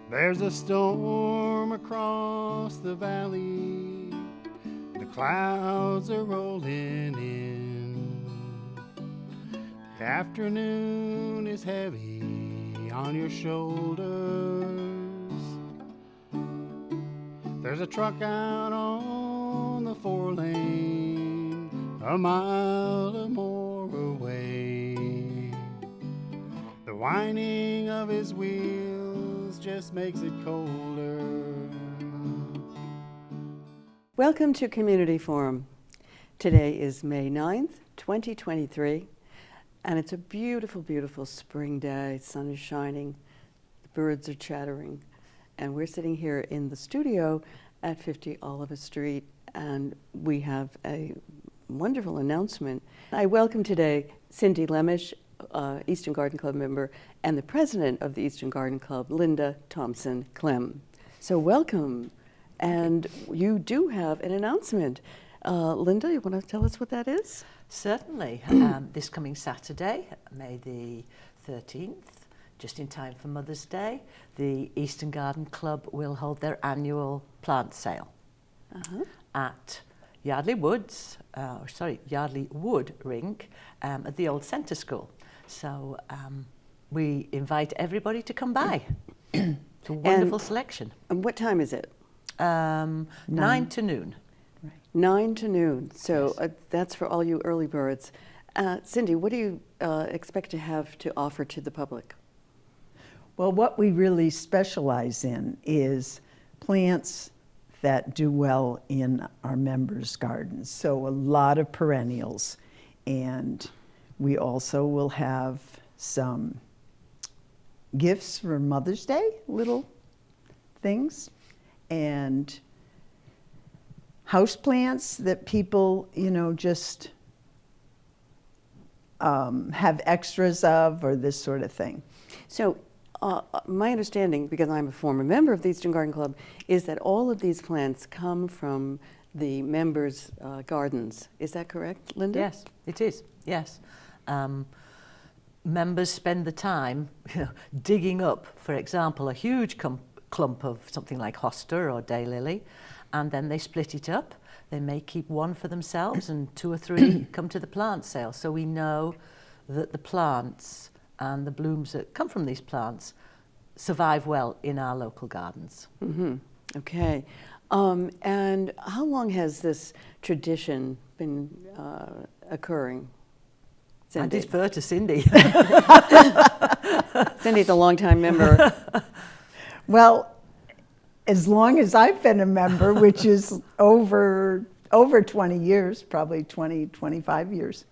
There's a storm across the valley. The clouds are rolling in. The afternoon is heavy on your shoulders. There's a truck out on the 4-lane, a mile or more away. The whining of his wheels just makes it colder. Welcome to Community Forum. Today is May 9th, 2023, and it's a beautiful, beautiful spring day. Sun is shining, the birds are chattering, and we're sitting here in the studio at 50 Oliver Street, and we have a wonderful announcement. I welcome today Cindy Lemish, Easton Garden Club member, and the president of the Easton Garden Club, Linda Thomson-Clem. So welcome. And you do have an announcement. Linda, you want to tell us what that is? Certainly. This coming Saturday, May the 13th, just in time for Mother's Day, the Easton Garden Club will hold their annual plant sale at Yardley Wood Rink at the old centre school. So we invite everybody to come by. It's a wonderful selection. And what time is it? 9 to noon. Right. 9 to noon. So yes. That's for all you early birds. Cindy, what do you expect to have to offer to the public? Well, what we really specialize in is plants that do well in our members' gardens. So a lot of perennials. And we also will have some gifts for Mother's Day, little things. And houseplants that people, just have extras of, or this sort of thing. So my understanding, because I'm a former member of the Easton Garden Club, is that all of these plants come from the members' gardens. Is that correct, Linda? Yes, it is. Yes. Members spend the time digging up, for example, a huge clump of something like hosta or daylily, and then they split it up. They may keep one for themselves and 2 or 3 come to the plant sale. So we know that the plants and the blooms that come from these plants survive well in our local gardens. Mm-hmm. Okay. And how long has this tradition been occurring? Cindy? I defer to Cindy. Cindy's a longtime member. Well, as long as I've been a member, which is over 20 years, probably 20, 25 years.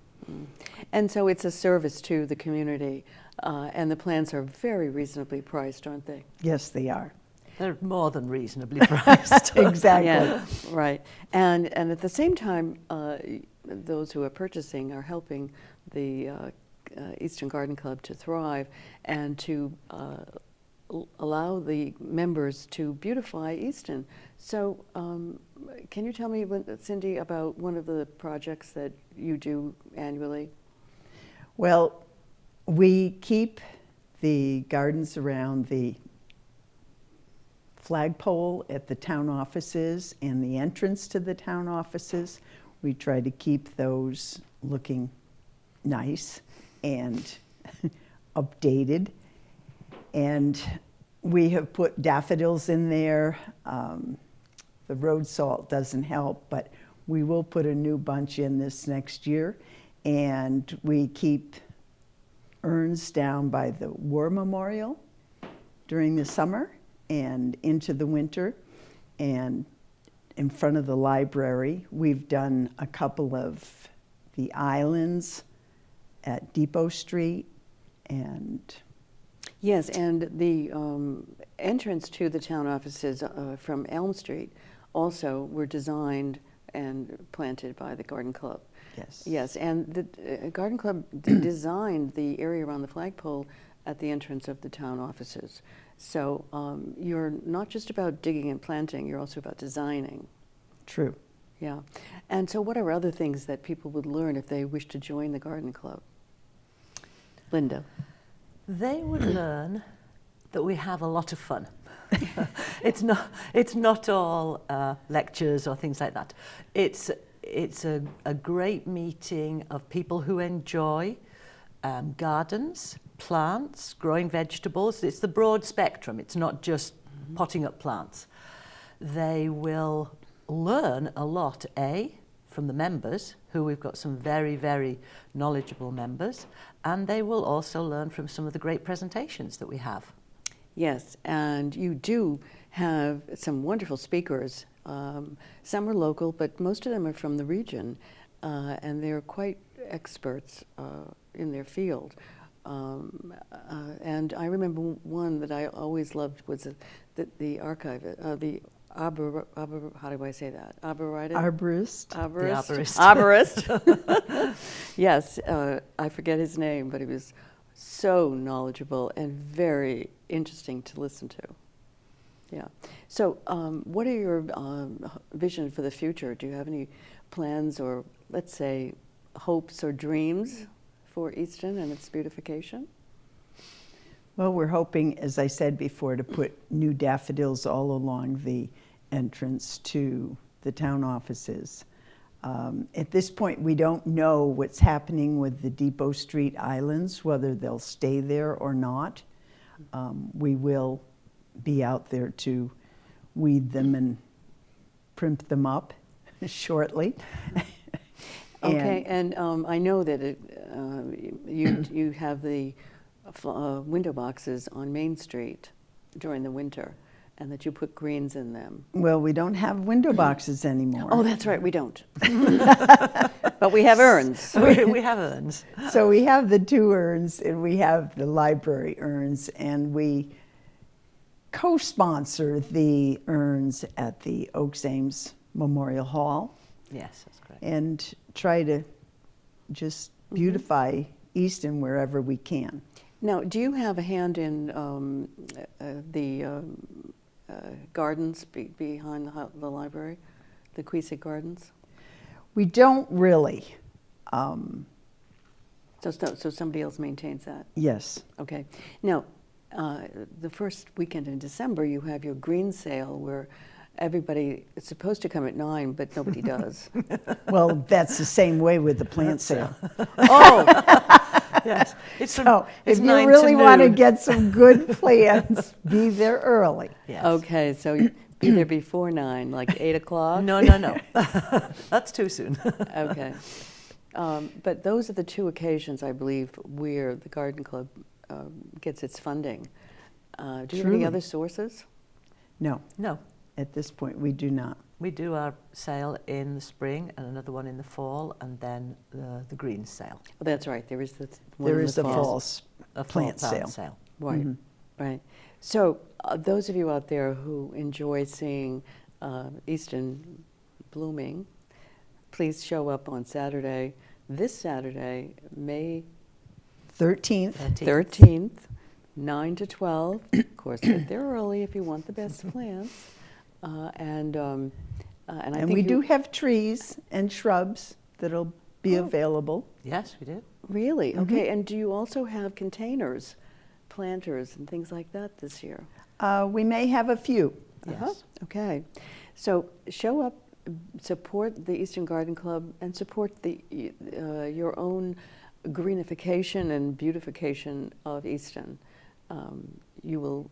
And so it's a service to the community, and the plants are very reasonably priced, aren't they? Yes, they are. They're more than reasonably priced. Exactly. Yeah, right. And at the same time, those who are purchasing are helping the Easton Garden Club to thrive and to allow the members to beautify Easton. So can you tell me, Cindy, about one of the projects that you do annually? Well, we keep the gardens around the flagpole at the town offices and the entrance to the town offices. We try to keep those looking nice and updated. And we have put daffodils in there. The road salt doesn't help, but we will put a new bunch in this next year. And we keep urns down by the War Memorial during the summer and into the winter. And in front of the library, we've done a couple of the islands at Depot Street and yes, and the entrance to the town offices from Elm Street also were designed and planted by the Garden Club. yes. Yes, and the Garden Club designed the area around the flagpole at the entrance of the town offices. So you're not just about digging and planting, you're also about designing. True. Yeah. And so what are other things that people would learn if they wish to join the Garden Club? Linda. They would learn that we have a lot of fun. It's not all lectures or things like that. It's a great meeting of people who enjoy gardens, plants, growing vegetables. It's the broad spectrum. It's not just potting up plants. They will learn a lot, from the members, who we've got some very, very knowledgeable members, and they will also learn from some of the great presentations that we have. Yes, and you do have some wonderful speakers. Some are local, but most of them are from the region, and they're quite experts in their field. And I remember one that I always loved was the how do I say that? Arborist. Arborist. Yes, I forget his name, but he was so knowledgeable and very interesting to listen to. Yeah. So what are your vision for the future? Do you have any plans or, let's say, hopes or dreams for Easton and its beautification? Well, we're hoping, as I said before, to put new daffodils all along the entrance to the town offices. At this point, we don't know what's happening with the Depot Street islands, whether they'll stay there or not. We will be out there to weed them and primp them up shortly. Okay, and I know that you have the window boxes on Main Street during the winter, and that you put greens in them. Well, we don't have window boxes anymore. Oh, that's right, we don't. But we have urns. We have urns. So we have the 2 urns, and we have the library urns, and we co-sponsor the urns at the Oaks Ames Memorial Hall. Yes, that's correct. And try to just beautify Easton wherever we can. Now, do you have a hand in the gardens behind the library, the Queesick Gardens? We don't really. So somebody else maintains that? Yes. Okay. Now, the first weekend in December, you have your green sale where everybody is supposed to come at 9, but nobody does. Well, that's the same way with the plant sale. Oh! Yes. So if you really want to get some good plants, be there early. Yes. Okay, so you be there before 9, like 8 o'clock? No. That's too soon. Okay. But those are the 2 occasions, I believe, where the Garden Club gets its funding. Do you have any Truly. other sources? No, No. at this point we do not. We do our sale in the spring and another one in the fall, and then the green sale. Oh, that's right. There is the one There in is the a fall. false A plant fall sale. Right, right. So those of you out there who enjoy seeing Easton blooming, please show up on Saturday, this Saturday, May 13th. 13th, 9 to 12. Of course, get there early if you want the best plants. And I And think we you- do have trees and shrubs that'll be available. Yes, we do. Really? Okay. And do you also have containers, planters, and things like that this year? We may have a few. Yes. Okay. So show up, support the Eastern Garden Club, and support your own greenification and beautification of Easton. You will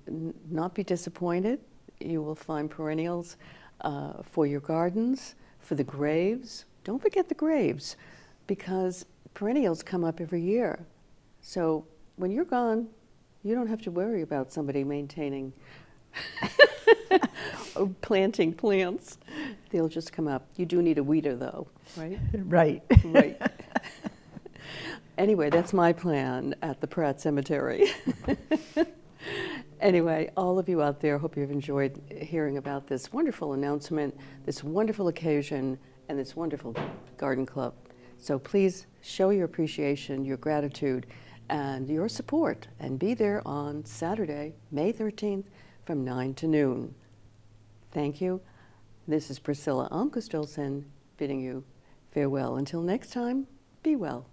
not be disappointed. You will find perennials for your gardens, for the graves. Don't forget the graves, because perennials come up every year. So when you're gone, you don't have to worry about somebody maintaining or planting plants. They'll just come up. You do need a weeder, though, right? Right. Right. Anyway, that's my plan at the Pratt Cemetery. Anyway, all of you out there, hope you've enjoyed hearing about this wonderful announcement, this wonderful occasion, and this wonderful garden club. So please show your appreciation, your gratitude, and your support, and be there on Saturday, May 13th, from 9 to noon. Thank you. This is Priscilla Almquist-Olsen bidding you farewell. Until next time, be well.